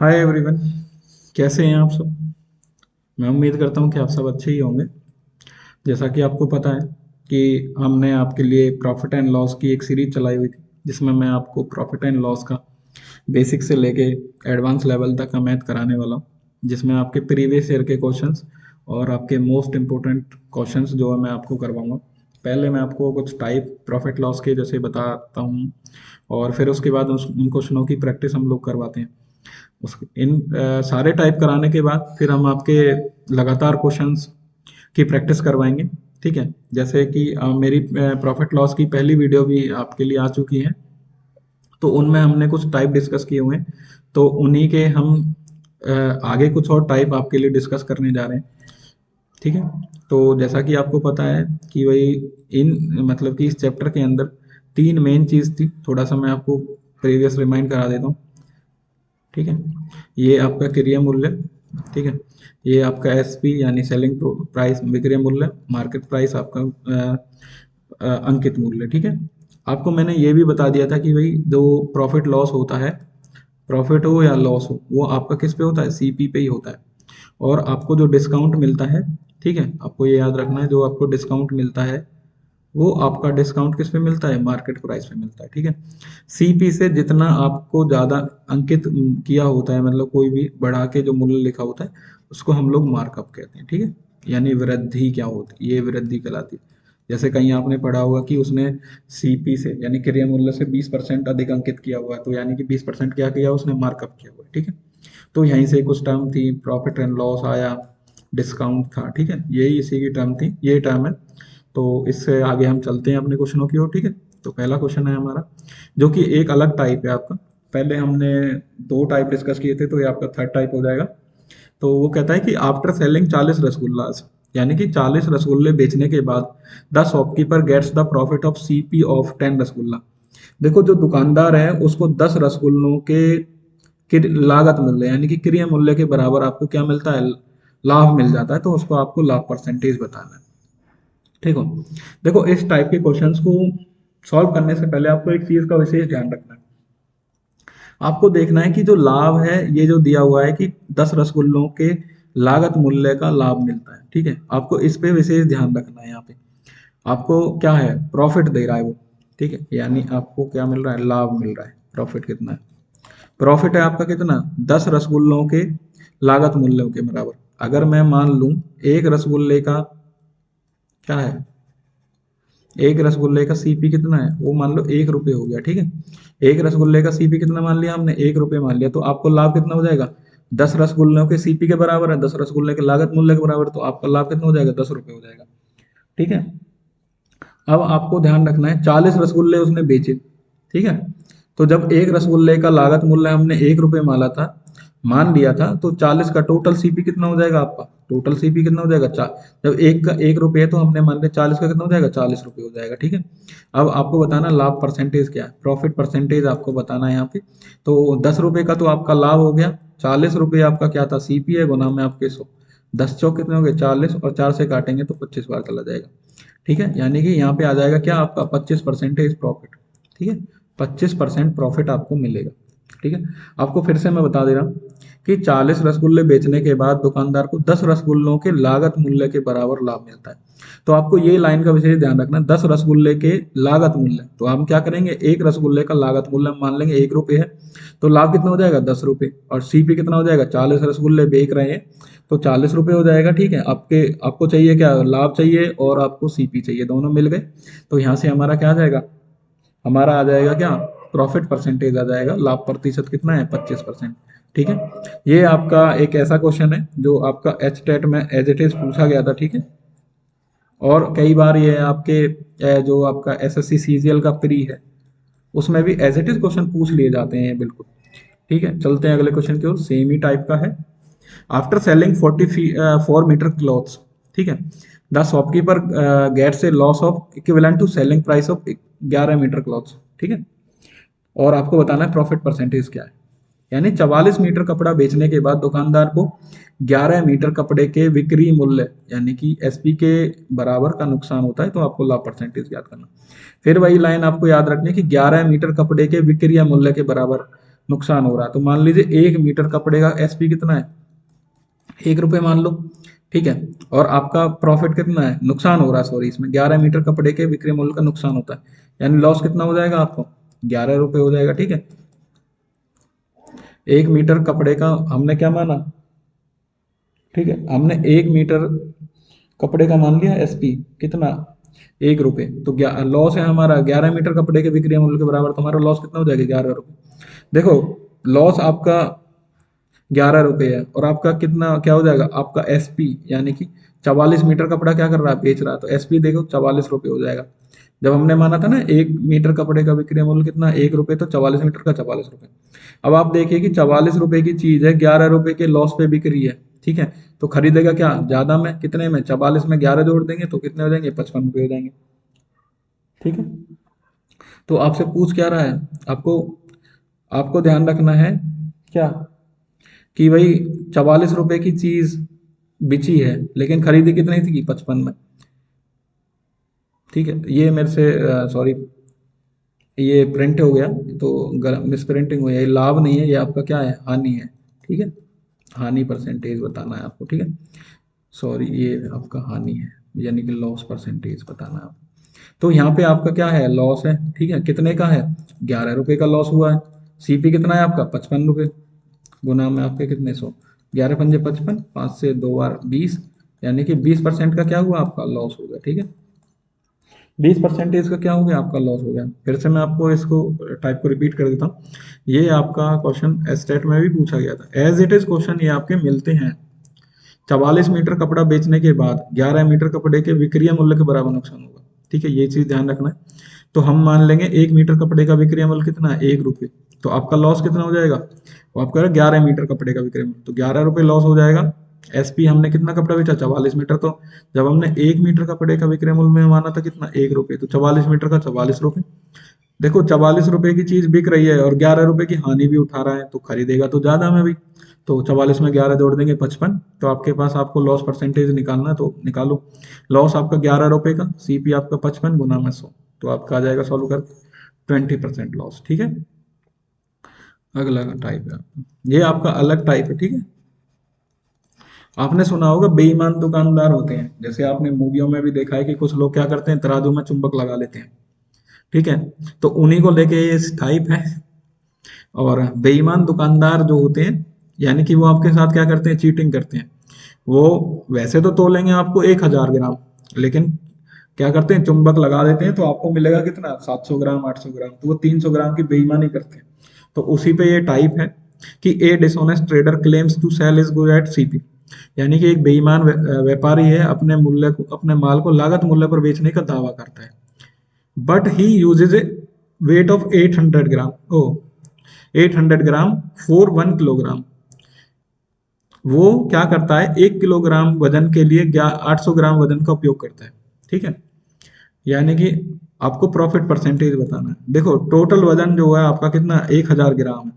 Hi everyone. कैसे हैं आप सब? मैं उम्मीद करता हूं कि आप सब अच्छे ही होंगे। जैसा कि आपको पता है कि हमने आपके लिए प्रॉफिट एंड लॉस की एक सीरीज चलाई हुई थी, जिसमें मैं आपको प्रॉफिट एंड लॉस का बेसिक से लेके एडवांस लेवल तक का मैथ कराने वाला हूं, जिसमें आपके प्रीवियस ईयर के क्वेश्चंस और आपके मोस्ट इंपॉर्टेंट क्वेश्चंस जो है मैं आपको करवाऊंगा। पहले मैं आपको कुछ टाइप प्रॉफिट लॉस के जैसे बताता हूँ, और फिर उसके बाद उन क्वेश्चनों की प्रैक्टिस हम लोग करवाते हैं। सारे टाइप कराने के बाद फिर हम आपके लगातार क्वेश्चंस की प्रैक्टिस करवाएंगे। ठीक है, जैसे कि मेरी प्रॉफिट लॉस की पहली वीडियो भी आपके लिए आ चुकी है, तो उनमें हमने कुछ टाइप डिस्कस किए हुए हैं। तो उन्हीं के हम आगे कुछ और टाइप आपके लिए डिस्कस करने जा रहे हैं। ठीक है, तो जैसा कि आपको पता है कि भाई इन मतलब कि इस चैप्टर के अंदर तीन मेन चीज़ थी। थोड़ा सा मैं आपको प्रीवियस रिमाइंड करा देता हूँ। ठीक है, ये आपका क्रय मूल्य। ठीक है, ये आपका एसपी यानी सेलिंग प्राइस विक्रय मूल्य, मार्केट प्राइस आपका अंकित मूल्य। ठीक है, आपको मैंने ये भी बता दिया था कि भाई जो प्रॉफिट लॉस होता है, प्रॉफिट हो या लॉस हो, वो आपका किस पे होता है? सीपी पे ही होता है। और आपको जो डिस्काउंट मिलता है, ठीक है, आपको ये याद रखना है, जो आपको डिस्काउंट मिलता है वो आपका डिस्काउंट किस पे मिलता है? मार्केट प्राइस पे मिलता है। ठीक है, सीपी से जितना आपको ज़्यादा अंकित किया होता है, मतलब कोई भी बढ़ा के जो मूल्य लिखा होता है, उसको हम लोग मार्कअप कहते हैं। ठीक है, यानी वृद्धि क्या होती है? ये वृद्धि कहलाती है। जैसे कहीं आपने पढ़ा होगा कि उसने सीपी से यानी क्रय मूल्य से 20% अधिक अंकित किया हुआ है, तो यानी कि 20% क्या किया? उसने मार्कअप किया हुआ है। ठीक है, तो यहीं से कुछ टर्म थी, प्रॉफिट एंड लॉस आया, डिस्काउंट था। ठीक है, यही इसी की टर्म थी, ये टर्म है। तो इससे आगे हम चलते हैं अपने क्वेश्चनों की ओर। ठीक है, तो पहला क्वेश्चन है हमारा, जो कि एक अलग टाइप है आपका। पहले हमने दो टाइप डिस्कस किए थे, तो ये आपका थर्ड टाइप हो जाएगा। तो वो कहता है कि आफ्टर सेलिंग 40 रसगुल्लास, यानी कि 40 रसगुल्ले बेचने के बाद the shopkeeper gets the profit of CP of 10 rasgulla. देखो, जो दुकानदार है उसको 10 रसगुल्लों के लागत मूल्य यानी कि क्रय मूल्य के बराबर आपको क्या मिलता है? लाभ मिल जाता है। तो उसको आपको लाभ परसेंटेज बताना है। ठीक हो, देखो इस टाइप के क्वेश्चंस को सॉल्व करने से पहले आपको एक चीज का विशेष ध्यान रखना है। आपको देखना है कि जो लाभ है, ये जो दिया हुआ है कि 10 रसगुल्लों के लागत मूल्य का लाभ मिलता है। ठीक है, आपको इस पे विशेष ध्यान रखना है। यहाँ पे आपको क्या है? प्रॉफिट दे रहा है वो। ठीक है, यानी आपको क्या मिल रहा है? लाभ मिल रहा है। प्रॉफिट कितना है? प्रॉफिट है आपका कितना? 10 रसगुल्लों के लागत मूल्यों के बराबर। अगर मैं मान लूं एक रसगुल्ले का क्या है, एक रसगुल्ले का सीपी कितना है, वो मान लो 1 रुपये हो गया। ठीक है, एक रसगुल्ले का सीपी कितना मान लिया हमने? 1 रुपये मान लिया। तो आपको लाभ कितना हो जाएगा? 10 रसगुल्लों के सीपी के बराबर है, 10 रसगुल्ले के लागत मूल्य के बराबर, तो आपका लाभ कितना हो जाएगा? 10 रुपये हो जाएगा। ठीक है, अब आपको ध्यान रखना है 40 रसगुल्ले उसने बेचे। ठीक है, तो जब एक रसगुल्ले का लागत मूल्य हमने 1 रुपये माना था, मान लिया था, तो 40 का टोटल सीपी कितना हो जाएगा आपका? टोटल सीपी कितना हो जाएगा? जब एक का 1 रुपये है तो हमने मान लिया 40 का कितना हो जाएगा? 40 रुपये हो जाएगा। ठीक है, अब आपको बताना लाभ परसेंटेज क्या है, प्रॉफिट परसेंटेज आपको बताना है यहाँ पे। तो 10 रुपये का तो आपका लाभ हो गया, 40 रुपये आपका क्या था? सीपी है, गुना में आपके 100, 10 चौक कितने हो गए? 40, और 4 से काटेंगे तो 25 बार चला जाएगा। ठीक है, यानी कि यहाँ पे आ जाएगा क्या आपका? 25% प्रॉफिट। ठीक है, 25% प्रॉफिट आपको मिलेगा। ठीक है, आपको फिर से मैं बता दे रहा हूँ कि 40 रसगुल्ले बेचने के बाद दुकानदार को 10 रसगुल्लों के लागत मूल्य के बराबर लाभ मिलता है। तो आपको ये लाइन का विशेष ध्यान रखना, 10 रसगुल्ले के लागत मूल्य। तो हम क्या करेंगे? एक रसगुल्ले का लागत मूल्य मान लेंगे 1 रुपये है, तो लाभ कितना हो जाएगा? 10 रुपये। और सीपी कितना हो जाएगा? 40 रसगुल्ले बेच रहे हैं, तो 40 रुपये हो जाएगा। ठीक है, आपको चाहिए क्या? लाभ चाहिए और आपको सीपी चाहिए, दोनों मिल गए। तो यहाँ से हमारा क्या आ जाएगा? हमारा आ जाएगा क्या? प्रॉफिट परसेंटेज आ जाएगा। लाभ प्रतिशत कितना है? 25%। ठीक है, ये आपका एक ऐसा क्वेश्चन है जो आपका एच टेट में एज इट इज पूछा गया था। ठीक है, और कई बार ये आपके जो आपका एस एस सी सीजीएल का प्री है, उसमें भी एज इट इज क्वेश्चन पूछ लिए जाते हैं बिल्कुल। ठीक है, चलते हैं अगले क्वेश्चन की ओर। सेम ही टाइप का है। आफ्टर सेलिंग 44 मीटर क्लॉथ्स, ठीक है, the shopkeeper gets a loss of equivalent to selling price of 11 metre cloths. ठीक है, और आपको बताना है प्रॉफिट परसेंटेज क्या है। यानी 44 मीटर कपड़ा बेचने के बाद दुकानदार को 11 मीटर कपड़े के विक्री मूल्य यानी कि एसपी के बराबर का नुकसान होता है, तो आपको लाभ परसेंटेज याद करना। फिर वही लाइन आपको याद रखनी है कि 11 मीटर कपड़े के विक्रय मूल्य के बराबर नुकसान हो रहा है। तो मान लीजिए 1 मीटर कपड़े का एसपी कितना है, 1 रुपये मान लो, ठीक है। और आपका प्रॉफिट कितना है, नुकसान हो रहा है, सॉरी, इसमें 11 मीटर कपड़े के विक्रय मूल्य का नुकसान होता है, यानी लॉस कितना हो जाएगा आपको, 11 रुपये हो जाएगा, ठीक है। 1 मीटर कपड़े का हमने क्या माना, ठीक है, हमने 1 मीटर कपड़े का मान लिया एसपी कितना, 1 रुपये, तो लॉस है हमारा 11 मीटर कपड़े के विक्रय मूल्य के बराबर, तो हमारा लॉस कितना हो जाएगा, 11 रुपये। देखो, लॉस आपका 11 रुपये है, और आपका कितना क्या हो जाएगा, आपका एसपी यानी कि 44 मीटर कपड़ा क्या कर रहा है, बेच रहा है, तो एसपी देखो 44 रुपये हो जाएगा। जब हमने माना था ना 1 मीटर कपड़े का विक्रय मूल्य कितना, 1 रुपये, तो 44 मीटर का 44 रुपये। अब आप देखिए कि 44 रुपये की चीज है, 11 रुपये के लॉस पे बिक रही है, ठीक है। तो खरीदेगा क्या ज्यादा में, कितने में, 44 में 11 जोड़ देंगे तो कितने हो जाएंगे, 55 रुपये हो जाएंगे, ठीक है। तो आपसे पूछ क्या रहा है, आपको आपको ध्यान रखना है क्या, कि भाई 44 रुपए की चीज बिची है, लेकिन खरीदी कितनी थी, 55 में, ठीक है। ये मेरे से सॉरी, ये प्रिंट हो गया, तो मिस प्रिंटिंग हुई है, ये लाभ नहीं है, ये आपका क्या है, हानि है, ठीक है। हानि परसेंटेज बताना है आपको, ठीक है। सॉरी, ये आपका हानि है, यानी कि लॉस परसेंटेज बताना है आपको। तो यहाँ पे आपका क्या है, लॉस है, ठीक है, कितने का है, 11 रुपए का लॉस हुआ है। सीपी कितना है आपका, 55 रुपये, गुना में आपके कितने, 100, 11 पंजे 55, 5 से 2 बार 20, यानी कि 20% का क्या हुआ, आपका लॉस हो गया, ठीक है। 20% का क्या हो गया, आपका लॉस हो गया। फिर से मैं आपको इसको टाइप को रिपीट कर देता हूँ। ये आपका क्वेश्चन एस्टेट में भी पूछा गया था, एज इट इज क्वेश्चन ये आपके मिलते हैं। 44 मीटर कपड़ा बेचने के बाद 11 मीटर कपड़े के विक्रय मूल्य के बराबर नुकसान होगा, ठीक है, ये चीज ध्यान रखना है। तो हम मान लेंगे 1 मीटर कपड़े का विक्रय मूल्य कितना है, 1 रुपये, तो आपका लॉस कितना हो जाएगा, वो आपका 11 मीटर कपड़े का विक्रय मूल्य, तो 11 रुपये लॉस हो जाएगा। एसपी हमने कितना कपड़ा बेचा, 44 मीटर, तो जब हमने 1 मीटर कपड़े का विक्रय मूल्य में माना था कितना, 1 रुपये, तो 44 मीटर का 44 रुपये। देखो 44 रुपए की चीज बिक रही है और 11 रुपए की हानि भी उठा रहा है, तो खरीदेगा तो ज्यादा में भी, तो 44 में 11 जोड़ देंगे 55, तो आपके पास आपको लॉस परसेंटेज निकालना है, तो निकालो। लॉस आपका 11 रुपए का, सीपी आपका 55 गुना में 100, तो आपका आ जाएगा सॉल्व कर 20% लॉस, ठीक है। अगला टाइप है, ये आपका अलग टाइप है, ठीक है। आपने सुना होगा बेईमान दुकानदार होते हैं, जैसे आपने मूवियों में भी देखा है कि कुछ लोग क्या करते हैं, तराजू में चुंबक लगा लेते हैं, ठीक है। तो उन्हीं को लेके ये टाइप है। और बेईमान दुकानदार जो होते हैं, यानी कि वो आपके साथ क्या करते हैं, चीटिंग करते हैं। वो वैसे तो तोलेंगे आपको 1,000 ग्राम, लेकिन क्या करते हैं, चुंबक लगा देते हैं, तो आपको मिलेगा कितना, 700 ग्राम, 800 ग्राम, तो वो 300 ग्राम की बेईमानी करते हैं। तो उसी पे ये टाइप है कि a dishonest trader claims to sell his good at CP, यानी कि एक बेईमान व्यापारी है, अपने मूल्य को, अपने माल को लागत मूल्य पर बेचने का दावा करता है, but he uses a weight of 800 gram, ओ 800 ग्राम फॉर 1 किलोग्राम। वो क्या करता है, 1 किलोग्राम वजन के लिए 800 ग्राम वजन का उपयोग करता है, ठीक है। यानी कि आपको प्रॉफिट परसेंटेज बताना है। देखो टोटल वजन जो है आपका कितना, 1,000 ग्राम है,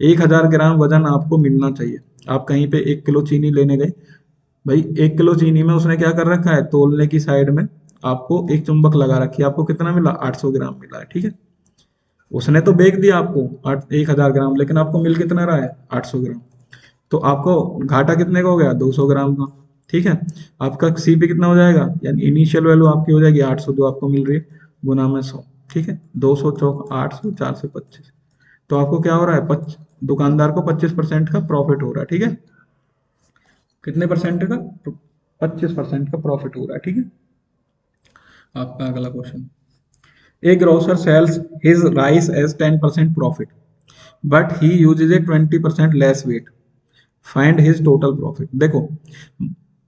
1,000 ग्राम वजन आपको मिलना चाहिए। आप कहीं पे 1 किलो चीनी लेने गए, भाई 1 किलो चीनी में उसने क्या कर रखा है, तोलने की साइड में आपको एक चुंबक लगा रखी है, आपको कितना मिला, 800 ग्राम मिला है, ठीक है। उसने तो बेच दिया आपको 1,000 ग्राम, लेकिन आपको मिल कितना रहा है, 800 ग्राम। तो आपको घाटा कितने का हो गया, 200 ग्राम का, ठीक है। आपका सीपी कितना हो जाएगा, यानी इनिशियल वैल्यू आपकी हो जाएगी 800 जो आपको मिल रही है, गुना में 100, ठीक है। 200 चौक 800, 4 से 25, तो आपको क्या हो रहा है, दुकानदार को 25% का प्रॉफिट हो रहा है, ठीक है। कितने परसेंट का, 25% का प्रॉफिट हो रहा है, ठीक है। आपका अगला question, a grocer sells his rice as 10% profit, but he uses a 20% less weight, find his total profit. देखो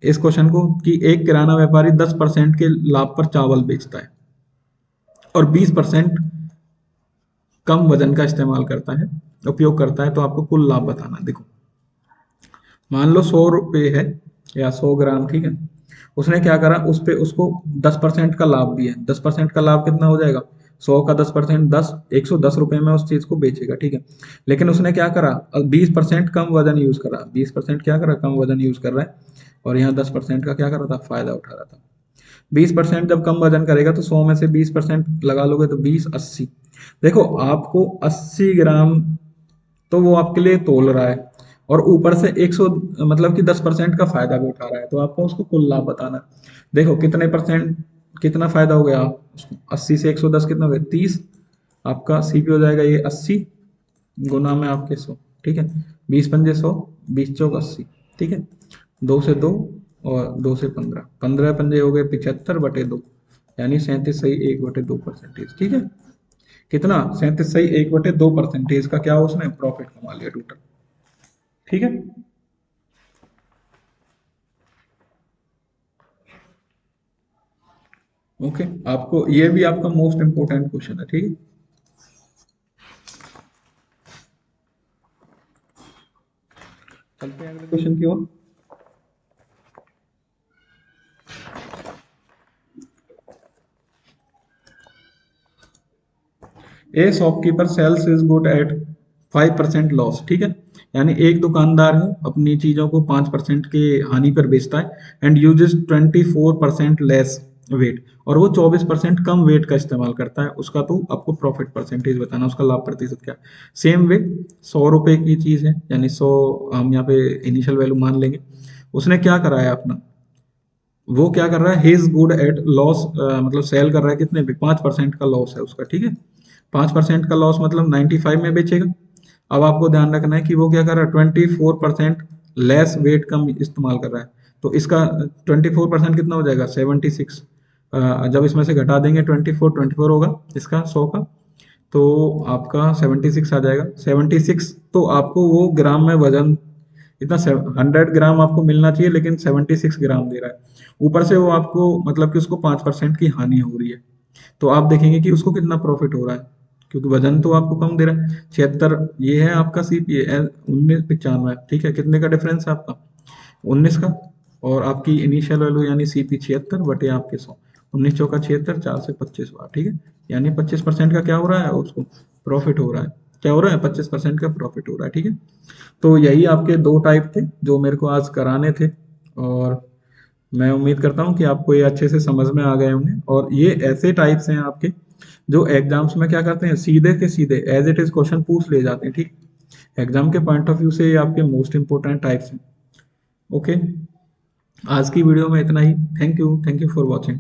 इस क्वेश्चन को, कि एक किराना व्यापारी 10% के लाभ पर चावल बेचता है और 20% कम वजन का इस्तेमाल करता है, उपयोग करता है, तो आपको कुल लाभ बताना है। देखो मान लो 100 रुपये है या 100 ग्राम, ठीक है। उसने क्या करा, उस पे उसको 10% का लाभ भी है, 10% का लाभ कितना हो जाएगा, 100 का 10%, 110 रुपये में उस चीज को बेचेगा, ठीक है। लेकिन उसने क्या करा, 20% कम वजन यूज करा, 20% क्या करा, कम वजन यूज कर रहा है, और यहाँ 10% का क्या कर रहा था, फायदा उठा रहा था। 20% जब कम वजन करेगा तो 100 में से 20% लगा लोगे तो 20, 80। देखो आपको 80 ग्राम तो वो आपके लिए तोल रहा है, और ऊपर से 100 मतलब कि 10% का फायदा भी उठा रहा है, तो आपको उसको कुल लाभ बताना है। देखो कितने परसेंट, कितना फायदा हो गया उसको, 80 से 110 कितना हो गया, 30। आपका सीपी हो जाएगा ये 80 गुना में आपके 100, ठीक है। 20 पंजे 100, 20 चौक 80, ठीक है। 2 से 2 और 2 से 15, 15 पंजे हो गए 75/2, यानी 37.1/2%, ठीक है। कितना, 37.1/2% का क्या उसने प्रॉफिट कमा लिया टोटल, ठीक है। ओके, आपको ये भी आपका मोस्ट इंपोर्टेंट क्वेश्चन है, ठीक है। चलते हैं अगले क्वेश्चन की ओर। A shopkeeper sells is good at 5% loss, ठीक है। यानी एक दुकानदार है अपनी चीजों को 5% के हानि पर बेचता है, एंड यूजेस 24% लेस वेट, और वो 24% कम वेट का इस्तेमाल करता है। उसका तो आपको प्रॉफिट परसेंटेज बताना, उसका लाभ प्रतिशत क्या। सेम वे 100 रुपए की चीज है, यानी 100 हम यहाँ पे इनिशियल वैल्यू मान लेंगे। उसने क्या कराया अपना, वो क्या कर रहा है, he is good eight loss, मतलब सेल कर रहा है कितने पे, 5% का लॉस है उसका, ठीक है। 5% का लॉस मतलब 95 में बेचेगा। अब आपको ध्यान रखना है कि वो क्या कर रहा है, 24% लेस वेट कम इस्तेमाल कर रहा है। तो इसका 24% कितना हो जाएगा, 76। जब इसमें से घटा देंगे 24 होगा इसका 100 का, तो आपका 76 आ जाएगा। 76, तो आपको वो ग्राम में वजन इतना 100 ग्राम आपको मिलना चाहिए, लेकिन 76 ग्राम दे रहा है। ऊपर से वो आपको मतलब कि उसको 5% की हानि हो रही है। तो आप देखेंगे कि उसको कितना प्रॉफिट हो रहा है, क्योंकि वजन तो आपको कम दे रहा है। 76 ये है आपका सीपीए, 1995, ठीक है। कितने का डिफरेंस है आपका, 19 का। और आपकी इनिशियल वैल्यू यानी सीपी 76 बटे आपके 100, 19 चौका 76, 4 से 25 बार, ठीक है। यानी 25% का क्या हो रहा है उसको, प्रॉफिट हो रहा है। क्या हो रहा है, 25% का प्रॉफिट हो रहा है, ठीक है। तो यही आपके दो टाइप थे जो मेरे को आज कराने थे, और मैं उम्मीद करता हूँ कि आपको ये अच्छे से समझ में आ गए होंगे। और ये ऐसे टाइप्स हैं आपके जो एग्जाम्स में क्या करते हैं, सीधे के सीधे एज इट इज क्वेश्चन पूछ ले जाते हैं, ठीक। एग्जाम के पॉइंट ऑफ व्यू से ये आपके मोस्ट इंपोर्टेंट टाइप्स हैं। ओके, आज की वीडियो में इतना ही। Thank you for watching.